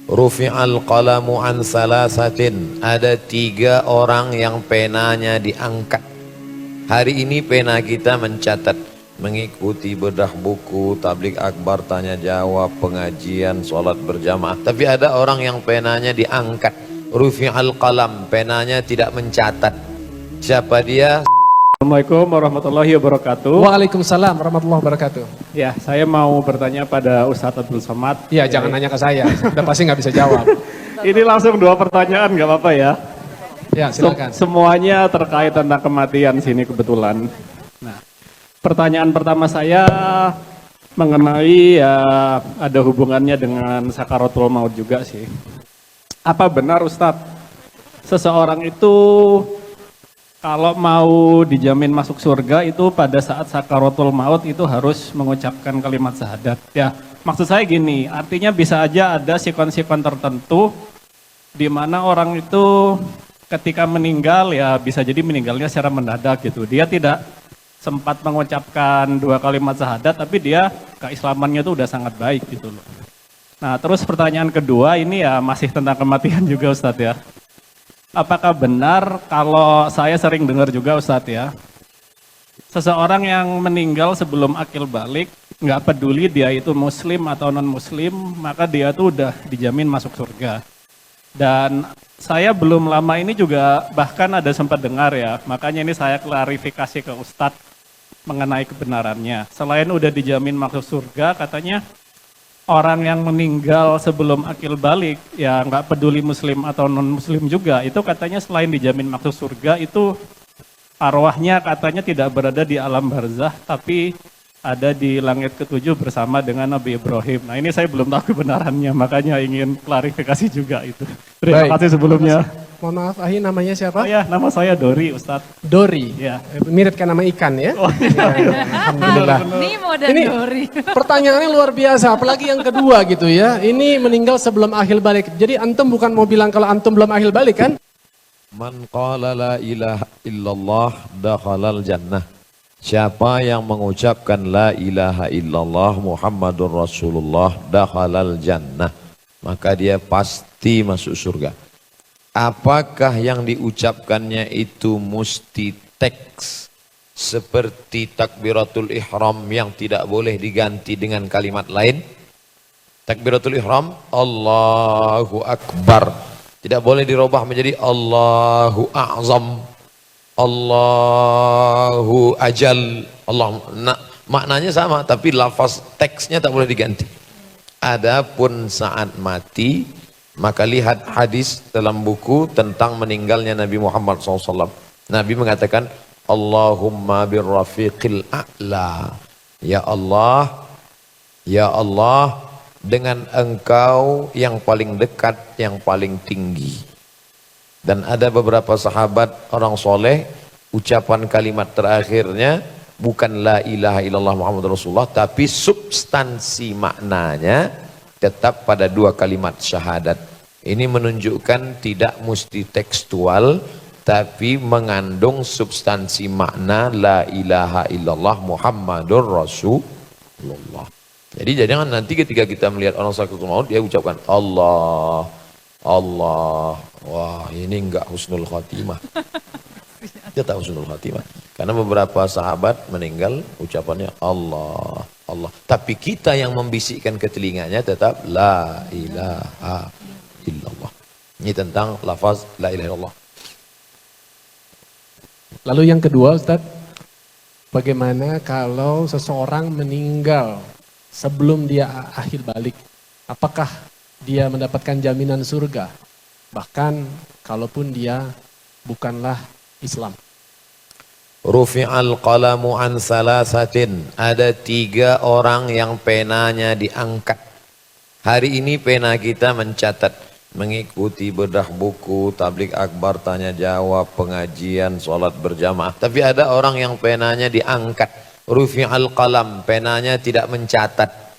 Rufi'al qalamu an salasatin. Ada 3 orang yang penanya diangkat. Hari ini pena kita mencatat, mengikuti bedah buku, tablik akbar, tanya jawab, pengajian, sholat berjamaah. Tapi ada orang yang penanya diangkat. Rufi'al qalam, penanya tidak mencatat. Siapa dia? Assalamualaikum warahmatullahi wabarakatuh. Waalaikumsalam warahmatullahi wabarakatuh. Ya, saya mau bertanya pada Ustadz Abdul Somad. Ya, jangan nanya ke saya, udah pasti nggak bisa jawab. Ini langsung 2 pertanyaan, nggak apa-apa ya? Ya, silakan. Semuanya terkait tentang kematian sini kebetulan. Nah, pertanyaan pertama saya mengenai ya ada hubungannya dengan sakaratul maut juga sih. Apa benar Ustadz, seseorang itu kalau mau dijamin masuk surga itu pada saat sakaratul maut itu harus mengucapkan kalimat syahadat. Ya, maksud saya gini, artinya bisa aja ada sikon-sikon tertentu di mana orang itu ketika meninggal ya bisa jadi meninggalnya secara mendadak gitu. Dia tidak sempat mengucapkan 2 kalimat syahadat tapi dia keislamannya itu udah sangat baik gitu loh. Nah, terus pertanyaan kedua ini ya masih tentang kematian juga Ustadz ya. Apakah benar kalau saya sering dengar juga Ustadz ya, seseorang yang meninggal sebelum akil balik, nggak peduli dia itu muslim atau non muslim, maka dia tuh udah dijamin masuk surga. Dan saya belum lama ini juga bahkan ada sempat dengar ya, makanya ini saya klarifikasi ke Ustadz mengenai kebenarannya. Selain udah dijamin masuk surga, katanya orang yang meninggal sebelum akil balik, ya nggak peduli muslim atau non muslim juga, itu katanya selain dijamin masuk surga, itu arwahnya katanya tidak berada di alam barzah, tapi ada di langit ke-7 bersama dengan Nabi Ibrahim. Nah ini saya belum tahu kebenarannya, makanya ingin klarifikasi juga itu. Terima kasih sebelumnya. Mohon maaf, Ahi namanya siapa? Oh ya, nama saya Dori Ustadz. Dori. Ya. Mirip kan nama ikan ya? Oh, iya. Alhamdulillah. Ini model Ini Dori. pertanyaannya luar biasa, apalagi yang kedua gitu ya. Ini meninggal sebelum akhir balik. Jadi antum bukan mau bilang kalau antum belum akhir balik kan? Man qala la ilaha illallah dakhalal jannah. Siapa yang mengucapkan la ilaha illallah Muhammadur Rasulullah dakhalal jannah, maka dia pasti masuk surga. Apakah yang diucapkannya itu mesti teks seperti takbiratul ihram yang tidak boleh diganti dengan kalimat lain? Takbiratul ihram Allahu Akbar tidak boleh dirubah menjadi Allahu A'zam, Allahu Ajal, Allah. Nah, maknanya sama tapi lafaz teksnya tak boleh diganti. Adapun saat mati, maka lihat hadis dalam buku tentang meninggalnya Nabi Muhammad SAW. Nabi mengatakan, Allahumma birrafiqil a'la. Ya Allah, dengan engkau yang paling dekat, yang paling tinggi. Dan ada beberapa sahabat orang soleh, ucapan kalimat terakhirnya bukan la ilaha illallah Muhammad Rasulullah, tapi substansi maknanya tetap pada 2 kalimat syahadat. Ini menunjukkan tidak mesti tekstual, tapi mengandung substansi makna la ilaha illallah Muhammadur Rasulullah. Jadi jangan nanti ketika kita melihat orang sakaratul maut dia ucapkan Allah, Allah. Wah, ini enggak husnul khatimah. Dia tak husnul khatimah. Karena beberapa sahabat meninggal ucapannya Allah, Allah. Tapi kita yang membisikkan ke telinganya tetap la ilaha illallah. Ini tentang lafaz la ilaha illallah. Lalu yang kedua Ustadz, bagaimana kalau seseorang meninggal sebelum dia akhir balik? Apakah dia mendapatkan jaminan surga? Bahkan kalaupun dia bukanlah Islam. Rufi'al qalamu an salasatin. Ada 3 orang yang penanya diangkat. Hari ini pena kita mencatat, mengikuti bedah buku, tablik akbar, tanya jawab, pengajian, sholat berjamaah. Tapi ada orang yang penanya diangkat. Rufi'al qalam, penanya tidak mencatat.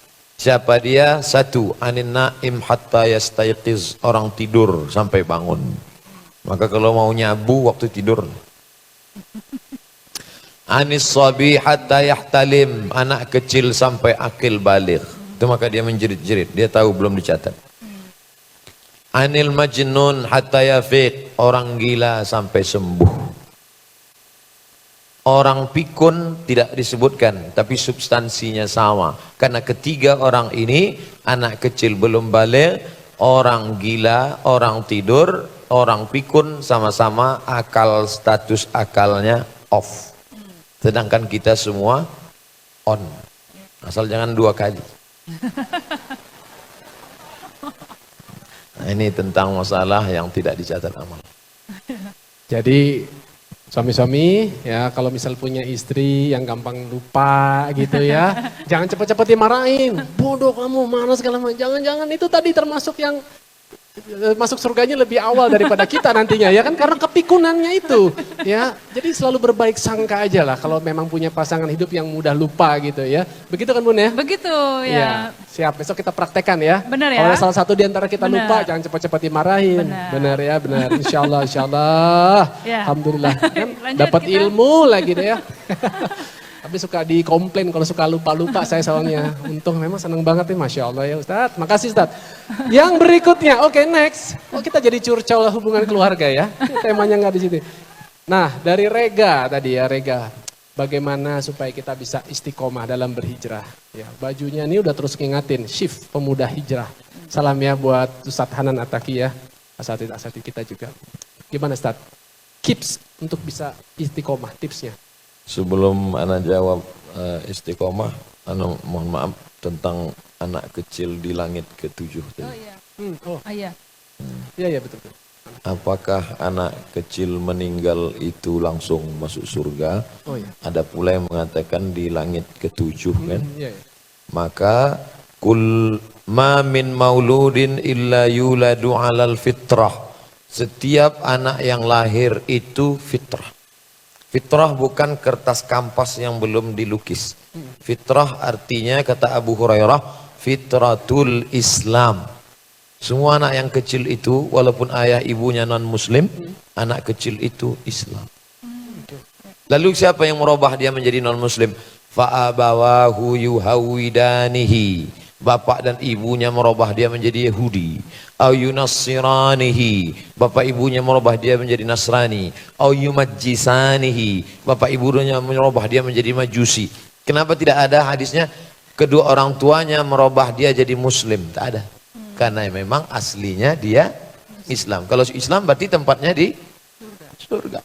Siapa dia? 1. Anin naim hatta yastayqiz, orang tidur sampai bangun. Maka kalau mau nyabu waktu tidur. Anis sabi hatta yahtalim, anak kecil sampai akil balik. Itu maka dia menjerit-jerit, dia tahu belum dicatat. Anil majnun hatta yafiq, orang gila sampai sembuh. Orang pikun tidak disebutkan, tapi substansinya sama. Karena ketiga orang ini, anak kecil belum balik, orang gila, orang tidur, orang pikun, sama-sama akal, status akalnya off. Sedangkan kita semua on. Asal jangan 2 kali. Nah, ini tentang masalah yang tidak dicatat amal. Jadi suami-suami ya kalau misal punya istri yang gampang lupa gitu ya, jangan cepat-cepat dimarahin. Bodoh kamu, mana segala macam. Jangan-jangan itu tadi termasuk yang masuk surganya lebih awal daripada kita nantinya ya kan, karena kepikunannya itu ya. Jadi selalu berbaik sangka aja lah kalau memang punya pasangan hidup yang mudah lupa gitu ya. Begitu kan Bun ya? Begitu Ya, ya. siap. Besok kita praktekkan ya. Benar ya? Kalau salah satu di antara kita Benar. lupa, jangan cepat-cepat dimarahin. Benar. Benar ya, benar. Insya Allah. Ya. Alhamdulillah. Kan Lanjut dapat kita. ilmu lagi deh ya. Tapi suka dikomplain kalau suka lupa-lupa saya soalnya. Untung memang seneng banget nih, Masya Allah ya Ustadz. Makasih Ustadz. Yang berikutnya, oke next. Oh kita jadi curcol hubungan keluarga ya. Temanya nggak di situ. Nah dari Rega tadi ya, Rega. Bagaimana supaya kita bisa istiqomah dalam berhijrah. Ya, bajunya ini udah terus ngingatin, shift pemuda hijrah. Salam ya buat Ustadz Hanan Ataki ya. Asatid kita juga. Gimana Ustadz? Tips untuk bisa istiqomah, tipsnya. Sebelum anak jawab istiqomah, anak mohon maaf tentang anak kecil di langit ke-7 tadi. Oh iya. Oh Iya. iya betul. Apakah anak kecil meninggal itu langsung masuk surga? Oh iya. Ada pula yang mengatakan di langit ke-7 kan? Iya, iya. Maka kul ma min mauludin illa yuladu alal fitrah. Setiap anak yang lahir itu fitrah. Fitrah bukan kertas kampas yang belum dilukis. Fitrah artinya kata Abu Hurairah, fitratul Islam. Semua anak yang kecil itu walaupun ayah ibunya non muslim, anak kecil itu Islam. Lalu siapa yang merubah dia menjadi non muslim? Fa'abawahu yuhawidanihi. Bapak dan ibunya merubah dia menjadi Yahudi. Au yunassiranihi. Bapak ibunya merubah dia menjadi Nasrani. Au yumajjisanihi. Bapak ibunya merubah dia menjadi Majusi. Kenapa tidak ada hadisnya kedua orang tuanya merubah dia jadi Muslim? Tak ada. Karena memang aslinya dia Islam. Kalau Islam berarti tempatnya di surga.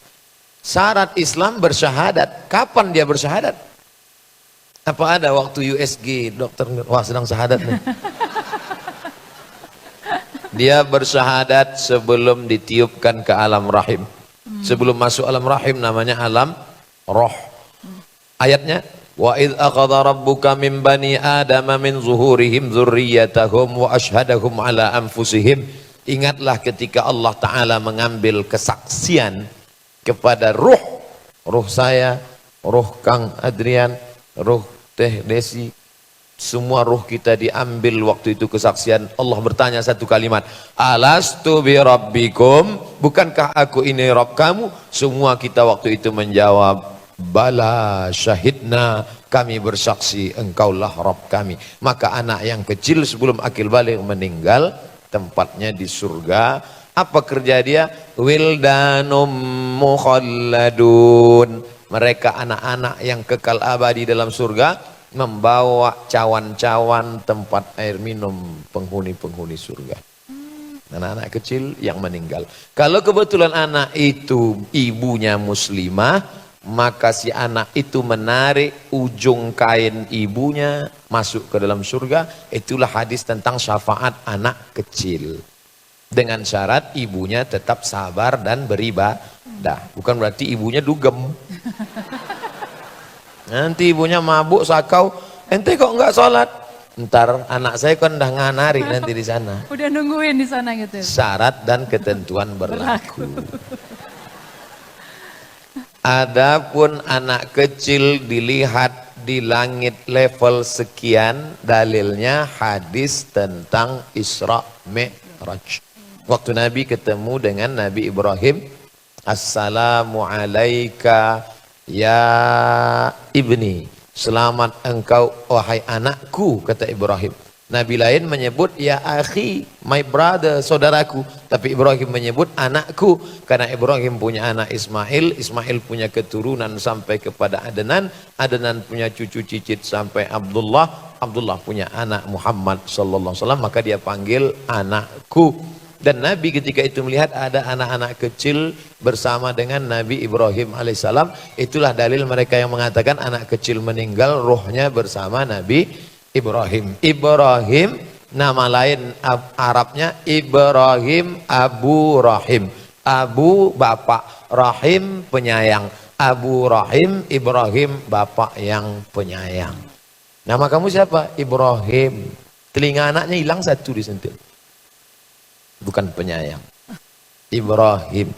Syarat Islam bersyahadat. Kapan dia bersyahadat? Apa ada waktu USG dokter wah sedang syahadat nih. Dia bersyahadat sebelum ditiupkan ke alam rahim. Sebelum masuk alam rahim namanya alam roh. Ayatnya wa id aqadha rabbuka min bani adama min zuhurihim dzurriyyatahum wa ashhadahum ala anfusihim. Ingatlah ketika Allah Ta'ala mengambil kesaksian kepada ruh saya, ruh Kang Adrian, ruh Teh Desi, semua ruh kita diambil waktu itu kesaksian. Allah bertanya satu kalimat, alastu bi rabbikum, bukankah aku ini Rabb kamu? Semua kita waktu itu menjawab, bala syahidna, kami bersaksi engkaulah Rabb kami. Maka anak yang kecil sebelum akil balik meninggal, tempatnya di surga. Apa kerja dia? Wildanum mukhalladun. Mereka anak-anak yang kekal abadi dalam surga, membawa cawan-cawan tempat air minum penghuni-penghuni surga. Anak-anak kecil yang meninggal. Kalau kebetulan anak itu ibunya muslimah, maka si anak itu menarik ujung kain ibunya masuk ke dalam surga. Itulah hadis tentang syafaat anak kecil. Dengan syarat ibunya tetap sabar dan beribadah. Bukan berarti ibunya dugem. Nanti ibunya mabuk sakau, ente kok enggak sholat? Ntar anak saya kan udah nganari nanti di sana. Udah nungguin di sana gitu. Syarat dan ketentuan berlaku. Adapun anak kecil dilihat di langit level sekian, dalilnya hadis tentang Isra Mi'raj. Waktu Nabi ketemu dengan Nabi Ibrahim, Assalamu alaika ya ibni. Selamat engkau wahai anakku, kata Ibrahim. Nabi lain menyebut ya akhi, my brother, saudaraku. Tapi Ibrahim menyebut anakku. Karena Ibrahim punya anak Ismail, Ismail punya keturunan sampai kepada Adnan, Adnan punya cucu cicit sampai Abdullah, Abdullah punya anak Muhammad sallallahu alaihi wasallam, maka dia panggil anakku. Dan Nabi ketika itu melihat ada anak-anak kecil bersama dengan Nabi Ibrahim alaihissalam, itulah dalil mereka yang mengatakan anak kecil meninggal, rohnya bersama Nabi Ibrahim. Ibrahim nama lain Arabnya Ibrahim Abu Rahim. Abu bapak, Rahim penyayang. Abu Rahim, Ibrahim bapak yang penyayang. Nama kamu siapa? Ibrahim. Telinga anaknya hilang satu disentil. Bukan penyayang. Ibrahim.